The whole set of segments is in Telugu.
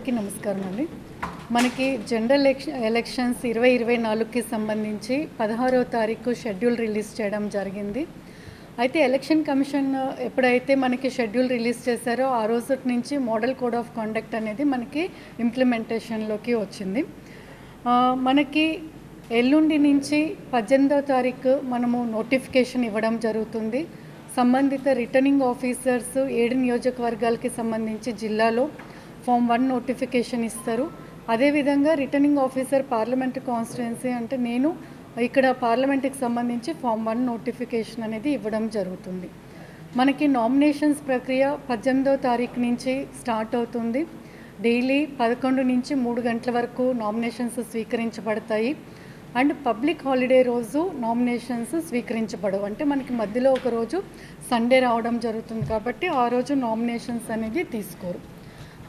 నమస్కారం అండి. మనకి జనరల్ ఎలక్షన్స్ 2024కి సంబంధించి 16వ తారీఖు షెడ్యూల్ రిలీజ్ చేయడం జరిగింది. అయితే ఎలక్షన్ కమిషన్ ఎప్పుడైతే మనకి షెడ్యూల్ రిలీజ్ చేశారో ఆ రోజు నుంచి మోడల్ కోడ్ ఆఫ్ కండక్ట్ అనేది మనకి ఇంప్లిమెంటేషన్లోకి వచ్చింది. మనకి ఎల్లుండి నుంచి 18వ తారీఖు మనము నోటిఫికేషన్ ఇవ్వడం జరుగుతుంది. సంబంధిత రిటర్నింగ్ ఆఫీసర్స్ 7 నియోజకవర్గాలకి సంబంధించి జిల్లాలో ఫామ్ 1 నోటిఫికేషన్ ఇస్తారు. అదేవిధంగా రిటర్నింగ్ ఆఫీసర్ పార్లమెంటరీ కాన్స్టిట్యుయెన్సీ అంటే నేను ఇక్కడ పార్లమెంట్కి సంబంధించి ఫామ్ 1 నోటిఫికేషన్ అనేది ఇవ్వడం జరుగుతుంది. మనకి నామినేషన్స్ ప్రక్రియ 18వ తారీఖు నుంచి స్టార్ట్ అవుతుంది. డైలీ 11 నుంచి 3 గంటల వరకు నామినేషన్స్ స్వీకరించబడతాయి. అండ్ పబ్లిక్ హాలిడే రోజు నామినేషన్స్ స్వీకరించబడవు. అంటే మనకి మధ్యలో ఒక రోజు సండే రావడం జరుగుతుంది కాబట్టి ఆ రోజు నామినేషన్స్ అనేది తీసుకోరు.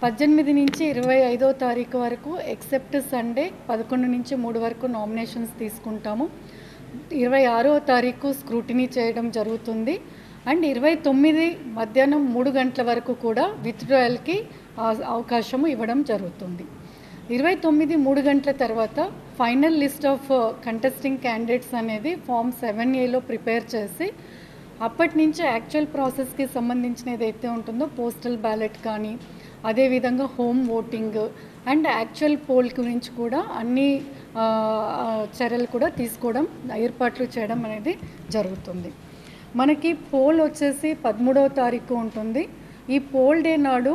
18 నుంచి 25వ తారీఖు వరకు ఎక్సెప్ట్ సండే 11 నుంచి 3 వరకు నామినేషన్స్ తీసుకుంటాము. 26వ తారీఖు స్క్రూటినీ చేయడం జరుగుతుంది. అండ్ 29 మధ్యాహ్నం 3 గంటల వరకు కూడా విత్డ్రాయల్కి అవకాశము ఇవ్వడం జరుగుతుంది. 29 3 గంటల తర్వాత final list of contesting candidates అనేది ఫామ్ 7Aలో ప్రిపేర్ చేసి అప్పటి నుంచి యాక్చువల్ ప్రాసెస్కి సంబంధించిన ఏదైతే ఉంటుందో పోస్టల్ బ్యాలెట్ కానీ అదేవిధంగా home voting and actual poll గురించి కూడా అన్ని చర్యలు కూడా తీసుకోవడం ఏర్పాట్లు చేయడం అనేది జరుగుతుంది. మనకి పోల్ వచ్చేసి 13వ తారీఖు ఉంటుంది. ఈ పోల్ డే నాడు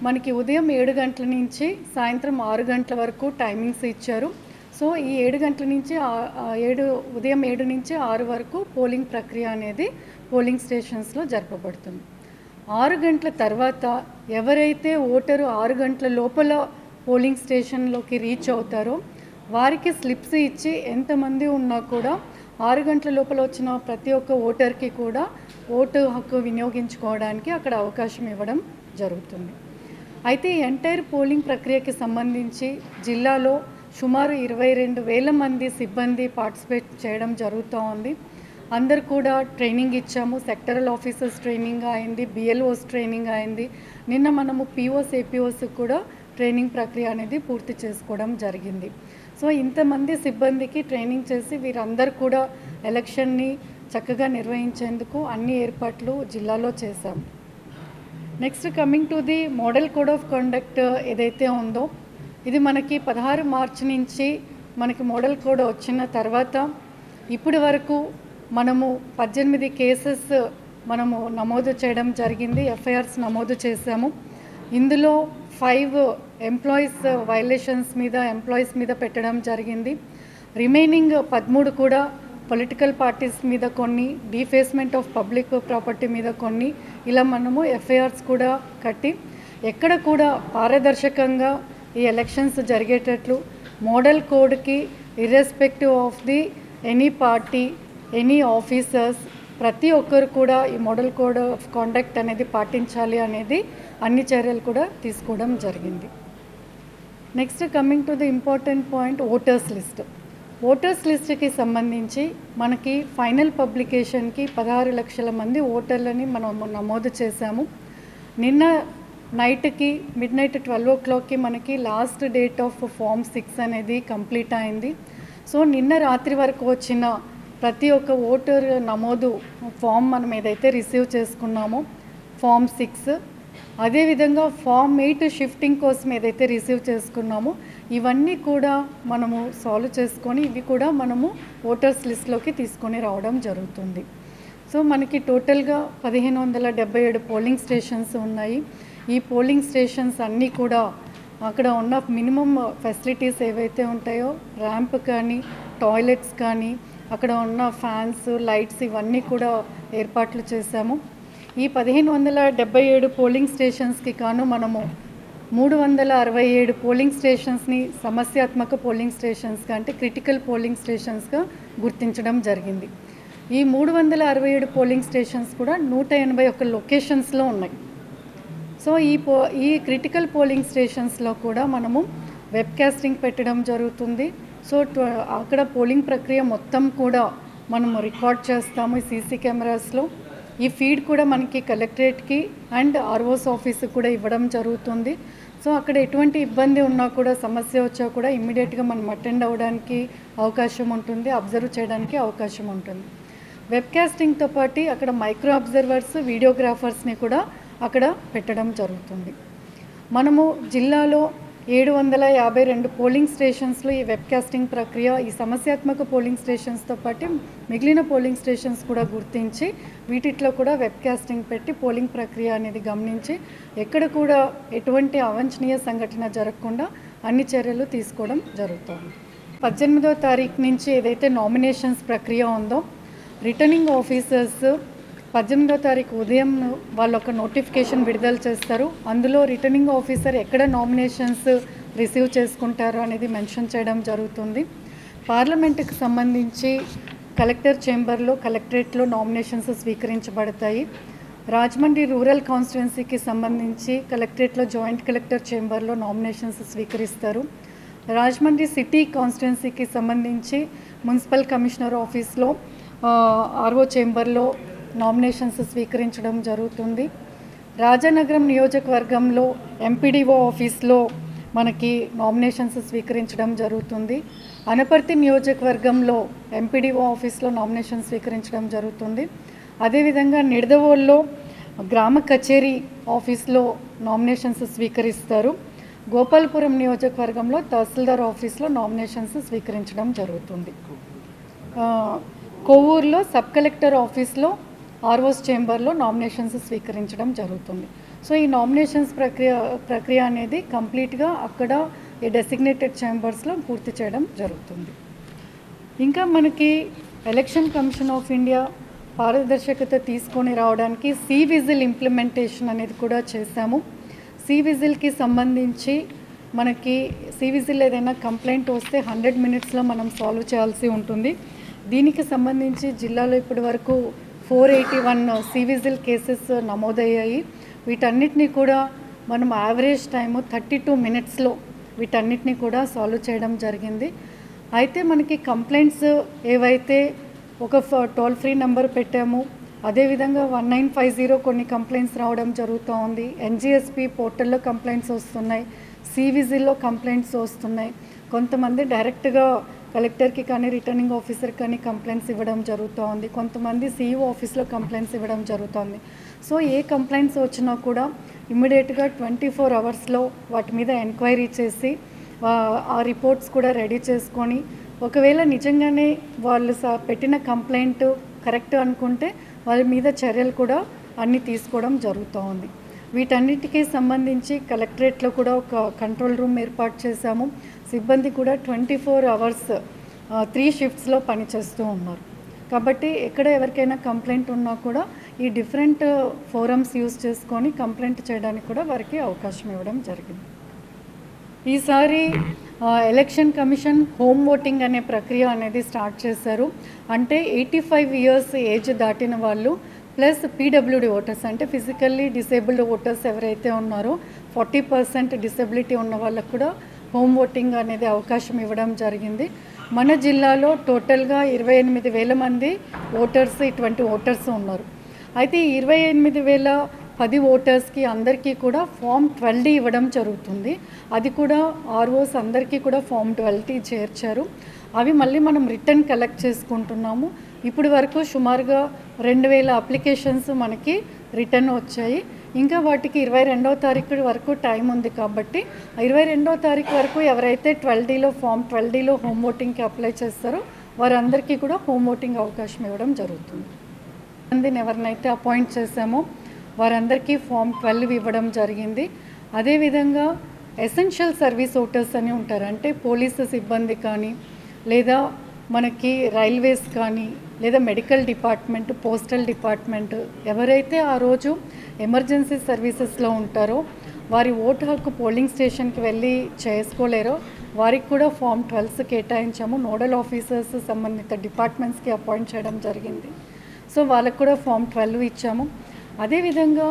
మనకి ఉదయం 7 గంటల నుంచి సాయంత్రం 6 గంటల వరకు టైమింగ్స్ ఇచ్చారు. సో ఈ 7 గంటల నుంచి ఉదయం 7 నుంచి 6 వరకు పోలింగ్ ప్రక్రియ అనేది పోలింగ్ స్టేషన్స్లో జరపబడుతుంది. 6 గంటల తర్వాత ఎవరైతే ఓటరు 6 గంటల లోపల పోలింగ్ స్టేషన్లోకి రీచ్ అవుతారో వారికి స్లిప్స్ ఇచ్చి ఎంతమంది ఉన్నా కూడా 6 గంటల లోపల వచ్చిన ప్రతి ఒక్క ఓటర్కి కూడా ఓటు హక్కు వినియోగించుకోవడానికి అక్కడ అవకాశం ఇవ్వడం జరుగుతుంది. అయితే ఎంటైర్ పోలింగ్ ప్రక్రియకి సంబంధించి జిల్లాలో సుమారు 22,000 మంది సిబ్బంది పార్టిసిపేట్ చేయడం జరుగుతూ ఉంది. అందరు కూడా ట్రైనింగ్ ఇచ్చాము. సెక్టరల్ ఆఫీసర్స్ ట్రైనింగ్ అయింది, బిఎల్ఓస్ ట్రైనింగ్ అయింది. నిన్న మనము పిఓస్ ఏపీఓస్ కూడా ట్రైనింగ్ ప్రక్రియ అనేది పూర్తి చేసుకోవడం జరిగింది. సో ఇంతమంది సిబ్బందికి ట్రైనింగ్ చేసి వీరందరూ కూడా ఎలక్షన్ని చక్కగా నిర్వహించేందుకు అన్ని ఏర్పాట్లు జిల్లాలో చేశాం. Next coming to the model code of conduct ఏదైతే ఉందో ఇది మనకి 16 మార్చి నుంచి మనకి మోడల్ కోడ్ వచ్చిన తర్వాత ఇప్పటి వరకు మనము 18 కేసెస్ మనము నమోదు చేయడం జరిగింది. ఎఫ్ఐఆర్స్ నమోదు చేశాము. ఇందులో 5 ఎంప్లాయీస్ మీద పెట్టడం జరిగింది. రిమైనింగ్ 13 కూడా పొలిటికల్ పార్టీస్ మీద కొన్ని, డిఫేస్మెంట్ ఆఫ్ పబ్లిక్ ప్రాపర్టీ మీద కొన్ని, ఇలా మనము ఎఫ్ఐఆర్స్ కూడా కట్టి ఎక్కడ కూడా పారదర్శకంగా ఈ ఎలక్షన్స్ జరిగేటట్లు మోడల్ కోడ్కి irrespective of the any party any officers ప్రతి ఒక్కరు కూడా ఈ మోడల్ కోడ్ ఆఫ్ కాండక్ట్ అనేది పాటించాలి అనేది అన్ని చర్యలు కూడా తీసుకోవడం జరిగింది. Next coming to the important point voters లిస్ట్కి సంబంధించి మనకి ఫైనల్ పబ్లికేషన్కి 16 లక్షల మంది ఓటర్లని మనం నమోదు చేశాము. నిన్న నైట్కి మిడ్నైట్ 12 o'clockకి మనకి లాస్ట్ డేట్ ఆఫ్ ఫామ్ 6 అనేది కంప్లీట్ అయింది. సో నిన్న రాత్రి వరకు వచ్చిన ప్రతి ఒక్క ఓటర్ నమోదు ఫామ్ మనం ఏదైతే రిసీవ్ చేసుకున్నామో ఫామ్ 6, అదేవిధంగా ఫామ్ 8 షిఫ్టింగ్ కోసం ఏదైతే రిసీవ్ చేసుకున్నామో ఇవన్నీ కూడా మనము సాల్వ్ చేసుకొని ఇవి కూడా మనము ఓటర్స్ లిస్ట్లోకి తీసుకొని రావడం జరుగుతుంది. సో మనకి టోటల్గా 1577 పోలింగ్ స్టేషన్స్ ఉన్నాయి. ఈ పోలింగ్ స్టేషన్స్ అన్నీ కూడా అక్కడ ఉన్న మినిమం ఫెసిలిటీస్ ఏవైతే ఉంటాయో ర్యాంప్ కానీ టాయిలెట్స్ కానీ అక్కడ ఉన్న ఫ్యాన్స్ లైట్స్ ఇవన్నీ కూడా ఏర్పాట్లు చేశాము. ఈ 1577 పోలింగ్ స్టేషన్స్కి కాను మనము 367 పోలింగ్ స్టేషన్స్ని సమస్యాత్మక పోలింగ్ స్టేషన్స్గా అంటే క్రిటికల్ పోలింగ్ స్టేషన్స్గా గుర్తించడం జరిగింది. ఈ 367 పోలింగ్ స్టేషన్స్ కూడా 181 లొకేషన్స్లో ఉన్నాయి. సో ఈ క్రిటికల్ పోలింగ్ స్టేషన్స్లో కూడా మనము వెబ్కాస్టింగ్ పెట్టడం జరుగుతుంది. సో అక్కడ పోలింగ్ ప్రక్రియ మొత్తం కూడా మనము రికార్డ్ చేస్తాము ఈ సీసీ కెమెరాస్లో. ఈ ఫీడ్ కూడా మనకి కలెక్టరేట్కి అండ్ ఆర్ఓస్ ఆఫీస్కి కూడా ఇవ్వడం జరుగుతుంది. సో అక్కడ ఎటువంటి ఇబ్బంది ఉన్నా కూడా, సమస్య వచ్చా కూడా ఇమ్మీడియట్గా మనం అటెండ్ అవ్వడానికి అవకాశం ఉంటుంది, అబ్జర్వ్ చేయడానికి అవకాశం ఉంటుంది. వెబ్కాస్టింగ్తో పాటు అక్కడ మైక్రో అబ్జర్వర్స్, వీడియోగ్రాఫర్స్ని కూడా అక్కడ పెట్టడం జరుగుతుంది. మనము జిల్లాలో 752 పోలింగ్ స్టేషన్స్లో ఈ వెబ్కాస్టింగ్ ప్రక్రియ, ఈ సమస్యాత్మక పోలింగ్ స్టేషన్స్తో పాటు మిగిలిన పోలింగ్ స్టేషన్స్ కూడా గుర్తించి వీటిలో కూడా వెబ్కాస్టింగ్ పెట్టి పోలింగ్ ప్రక్రియ అనేది గమనించి ఎక్కడ కూడా ఎటువంటి అవాంఛనీయ సంఘటన జరగకుండా అన్ని చర్యలు తీసుకోవడం జరుగుతుంది. 18వ తారీఖు నుంచి ఏదైతే నామినేషన్స్ ప్రక్రియ ఉందో, రిటర్నింగ్ ఆఫీసర్స్ 18వ తారీఖు ఉదయం వాళ్ళు ఒక నోటిఫికేషన్ విడుదల చేస్తారు. అందులో రిటర్నింగ్ ఆఫీసర్ ఎక్కడ నామినేషన్స్ రిసీవ్ చేసుకుంటారో అనేది మెన్షన్ చేయడం జరుగుతుంది. పార్లమెంటుకు సంబంధించి కలెక్టర్ చేంబర్లో, కలెక్టరేట్లో నామినేషన్స్ స్వీకరించబడతాయి. రాజమండ్రి రూరల్ కాన్స్టిట్యున్సీకి సంబంధించి కలెక్టరేట్లో జాయింట్ కలెక్టర్ చేంబర్లో నామినేషన్స్ స్వీకరిస్తారు. రాజమండ్రి సిటీ కాన్స్టిట్యున్సీకి సంబంధించి మున్సిపల్ కమిషనర్ ఆఫీస్లో, ఆర్ఓ చేంబర్లో నామినేషన్స్ స్వీకరించడం జరుగుతుంది. రాజానగరం నియోజకవర్గంలో ఎంపీడీఓ ఆఫీస్లో మనకి నామినేషన్స్ స్వీకరించడం జరుగుతుంది. అనపర్తి నియోజకవర్గంలో ఎంపీడీఓ ఆఫీస్లో నామినేషన్ స్వీకరించడం జరుగుతుంది. అదేవిధంగా నిడదవోల్లో గ్రామ కచేరీ ఆఫీస్లో నామినేషన్స్ స్వీకరిస్తారు. గోపాలపురం నియోజకవర్గంలో తహసీల్దార్ ఆఫీస్లో నామినేషన్స్ స్వీకరించడం జరుగుతుంది. కొవ్వూరులో సబ్ కలెక్టర్ ఆఫీస్లో, ఆర్ఓస్ చేంబర్లో నామినేషన్స్ స్వీకరించడం జరుగుతుంది. సో ఈ నామినేషన్స్ ప్రక్రియ అనేది కంప్లీట్గా అక్కడ ఈ డెసిగ్నేటెడ్ చేంబర్స్లో పూర్తి చేయడం జరుగుతుంది. ఇంకా మనకి ఎలక్షన్ కమిషన్ ఆఫ్ ఇండియా పారదర్శకత తీసుకొని రావడానికి విజిల్ ఇంప్లిమెంటేషన్ అనేది కూడా చేశాము. విజిల్కి సంబంధించి మనకి విజిల్ ఏదైనా కంప్లైంట్ వస్తే 100 మినిట్స్లో మనం సాల్వ్ చేయాల్సి ఉంటుంది. దీనికి సంబంధించి జిల్లాలో ఇప్పటి వరకు 481 విజిల్ కేసెస్ నమోదయ్యాయి. వీటన్నిటిని కూడా మనం యావరేజ్ టైము 32 మినిట్స్లో వీటన్నిటిని కూడా సాల్వ్ చేయడం జరిగింది. అయితే మనకి కంప్లైంట్స్ ఏవైతే ఒక టోల్ ఫ్రీ నెంబర్ పెట్టాము, అదేవిధంగా 1950 కొన్ని కంప్లైంట్స్ రావడం జరుగుతూ ఉంది. ఎన్జిఎస్పి పోర్టల్లో కంప్లైంట్స్ వస్తున్నాయి, విజిల్లో కంప్లైంట్స్ వస్తున్నాయి. కొంతమంది డైరెక్ట్గా కలెక్టర్కి కానీ రిటర్నింగ్ ఆఫీసర్ కానీ కంప్లైంట్స్ ఇవ్వడం జరుగుతూ ఉంది. కొంతమంది సిఇఓ ఆఫీస్లో కంప్లైంట్స్ ఇవ్వడం జరుగుతుంది. సో ఏ కంప్లైంట్స్ వచ్చినా కూడా ఇమ్మీడియట్గా 24 అవర్స్లో వాటి మీద ఎంక్వైరీ చేసి ఆ రిపోర్ట్స్ కూడా రెడీ చేసుకొని, ఒకవేళ నిజంగానే వాళ్ళు పెట్టిన కంప్లైంట్ కరెక్ట్ అనుకుంటే వాళ్ళ మీద చర్యలు కూడా అన్నీ తీసుకోవడం జరుగుతూ ఉంది. వీటన్నిటికీ సంబంధించి కలెక్టరేట్లో కూడా ఒక కంట్రోల్ రూమ్ ఏర్పాటు చేశాము. సిబ్బంది కూడా 24 అవర్స్ 3 షిఫ్ట్స్లో పనిచేస్తూ ఉన్నారు. కాబట్టి ఎక్కడ ఎవరికైనా కంప్లైంట్ ఉన్నా కూడా ఈ డిఫరెంట్ ఫోరమ్స్ యూజ్ చేసుకొని కంప్లైంట్ చేయడానికి కూడా వారికి అవకాశం ఇవ్వడం జరిగింది. ఈసారి ఎలక్షన్ కమిషన్ హోమ్ ఓటింగ్ అనే ప్రక్రియ అనేది స్టార్ట్ చేశారు. అంటే 85 ఇయర్స్ ఏజ్ దాటిన వాళ్ళు ప్లస్ పీడబ్ల్యూడి ఓటర్స్, అంటే ఫిజికల్లీ డిసేబుల్డ్ ఓటర్స్ ఎవరైతే ఉన్నారో 40% డిసెబిలిటీ ఉన్న వాళ్ళకు కూడా హోమ్ ఓటింగ్ అనేది అవకాశం ఇవ్వడం జరిగింది. మన జిల్లాలో టోటల్గా 28,000 మంది ఓటర్స్, ఇటువంటి ఓటర్స్ ఉన్నారు. అయితే 28,010 ఓటర్స్కి అందరికీ కూడా ఫామ్ 12D ఇవ్వడం జరుగుతుంది. అది కూడా ఆర్ఓస్ అందరికీ కూడా ఫామ్ 12D చేర్చారు. అవి మళ్ళీ మనం రిటర్న్ కలెక్ట్ చేసుకుంటున్నాము. ఇప్పుడు వరకు సుమారుగా 2,000 అప్లికేషన్స్ మనకి రిటర్న్ వచ్చాయి. ఇంకా వాటికి 22వ తారీఖు వరకు టైం ఉంది. కాబట్టి 22వ తారీఖు వరకు ఎవరైతే 12Dలో ఫామ్ 12Dలో హోమ్ ఓటింగ్కి అప్లై చేస్తారో వారందరికీ కూడా హోమ్ ఓటింగ్ అవకాశం ఇవ్వడం జరుగుతుంది. మందిని ఎవరినైతే అపాయింట్ చేశామో వారందరికీ ఫామ్ 12 ఇవ్వడం జరిగింది. అదేవిధంగా ఎసెన్షియల్ సర్వీస్ ఓటర్స్ అని ఉంటారు. అంటే పోలీసు సిబ్బంది కానీ, లేదా మనకి రైల్వేస్ కానీ, లేదా మెడికల్ డిపార్ట్మెంట్, పోస్టల్ డిపార్ట్మెంట్, ఎవరైతే ఆ రోజు ఎమర్జెన్సీ సర్వీసెస్లో ఉంటారో వారి ఓటు హక్కు పోలింగ్ స్టేషన్కి వెళ్ళి చేసుకోలేరో వారికి కూడా ఫామ్ 12 కేటాయించాము. నోడల్ ఆఫీసర్స్ సంబంధిత డిపార్ట్మెంట్స్కి అపాయింట్ చేయడం జరిగింది. సో వాళ్ళకు కూడా ఫామ్ 12 ఇచ్చాము. అదేవిధంగా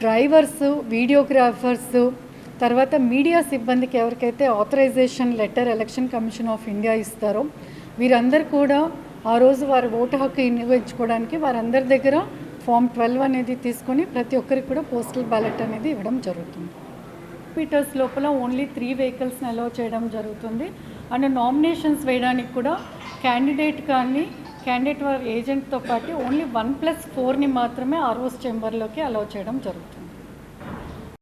డ్రైవర్స్, వీడియోగ్రాఫర్స్, తర్వాత మీడియా సిబ్బందికి ఎవరికైతే authorisation letter Election Commission of India ఇస్తారో వీరందరూ కూడా ఆ రోజు వారి ఓటు హక్కు వినియోగించుకోవడానికి వారందరి దగ్గర ఫామ్ 12 అనేది తీసుకొని ప్రతి ఒక్కరికి కూడా పోస్టల్ బ్యాలెట్ అనేది ఇవ్వడం జరుగుతుంది. మీటర్స్ లోపల ఓన్లీ 3 వెహికల్స్ని అలౌ చేయడం జరుగుతుంది. అండ్ నామినేషన్స్ వేయడానికి కూడా క్యాండిడేట్ కానీ క్యాండిడేట్ వారి ఏజెంట్తో పాటు ఓన్లీ 1+4ని మాత్రమే ఆర్ఓస్ చేంబర్లోకి అలౌ చేయడం జరుగుతుంది.